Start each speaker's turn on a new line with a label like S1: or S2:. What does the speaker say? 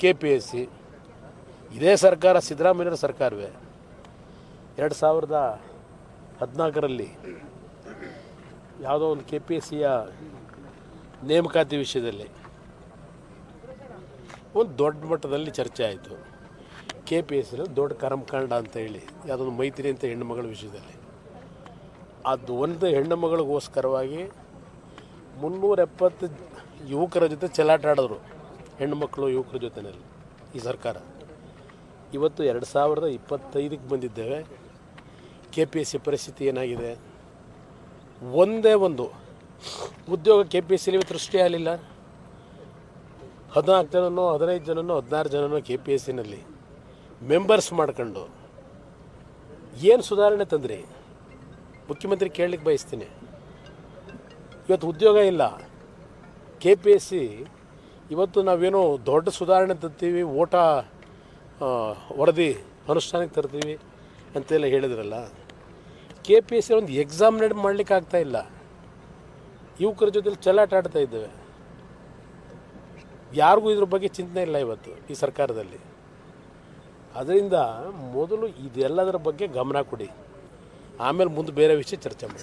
S1: KPSC ಇದೇ ಸರ್ಕಾರ ಸಿದ್ದರಾಮಯ್ಯರ ಸರ್ಕಾರವೇ 2014ರಲ್ಲಿ ಯಾವುದೋ ಒಂದು KPSCಯ ನೇಮಕಾತಿ ವಿಷಯದಲ್ಲಿ ಒಂದು ದೊಡ್ಡ ಮಟ್ಟದಲ್ಲಿ ಚರ್ಚೆ ಆಯಿತು. KPSCಯಲ್ಲಿ ದೊಡ್ಡ ಕರ್ಮಕಾಂಡ ಅಂತ ಹೇಳಿ ಯಾವುದೊಂದು ಮೈತ್ರಿ ಅಂತ ಹೆಣ್ಣುಮಗಳ ವಿಷಯದಲ್ಲಿ ಅದು ಒಂದು ಹೆಣ್ಣುಮಗಳಿಗೋಸ್ಕರವಾಗಿ 370 ಯುವಕರ ಜೊತೆ ಚೆಲ್ಲಾಟ ಆಡಿದ್ರು. ಹೆಣ್ಣುಮಕ್ಕಳು ಯುವಕರ ಜೊತೆಯಲ್ಲಿ ಈ ಸರ್ಕಾರ ಇವತ್ತು 2025ಕ್ಕೆ ಬಂದಿದ್ದೇವೆ. KPSC ಪರಿಸ್ಥಿತಿ ಏನಾಗಿದೆ? ಒಂದೇ ಒಂದು ಉದ್ಯೋಗ KPSCಲಿ ಇವತ್ತು ಸೃಷ್ಟಿ ಆಗಲಿಲ್ಲ. 14 ಜನನೋ 15 ಜನನೋ 16 ಜನನೋ KPSCನಲ್ಲಿ ಮೆಂಬರ್ಸ್ ಮಾಡ್ಕೊಂಡು ಏನು ಸುಧಾರಣೆ ತಂದ್ರಿ? ಮುಖ್ಯಮಂತ್ರಿ ಕೇಳಲಿಕ್ಕೆ ಬಯಸ್ತೀನಿ. ಇವತ್ತು ಉದ್ಯೋಗ ಇಲ್ಲ. KPSC ಇವತ್ತು ನಾವೇನೋ ದೊಡ್ಡ ಸುಧಾರಣೆ ತರ್ತೀವಿ, ಓಟ ವರದಿ ಅನುಷ್ಠಾನಕ್ಕೆ ತರ್ತೀವಿ ಅಂತೆಲ್ಲ ಹೇಳಿದ್ರಲ್ಲ. KPSC ಒಂದು ಎಕ್ಸಾಮ್ ಮಾಡಲಿಕ್ಕೆ ಆಗ್ತಾಯಿಲ್ಲ. ಯುವಕರ ಜೊತೆಲಿ ಚೆಲ್ಲಾಟ ಆಡ್ತಾ ಇದ್ದೇವೆ. ಯಾರಿಗೂ ಇದ್ರ ಬಗ್ಗೆ ಚಿಂತನೆ ಇಲ್ಲ ಇವತ್ತು ಈ ಸರ್ಕಾರದಲ್ಲಿ. ಅದರಿಂದ ಮೊದಲು ಇದೆಲ್ಲದರ ಬಗ್ಗೆ ಗಮನ ಕೊಡಿ, ಆಮೇಲೆ ಮುಂದೆ ಬೇರೆ ವಿಷಯ ಚರ್ಚೆ ಮಾಡಿ.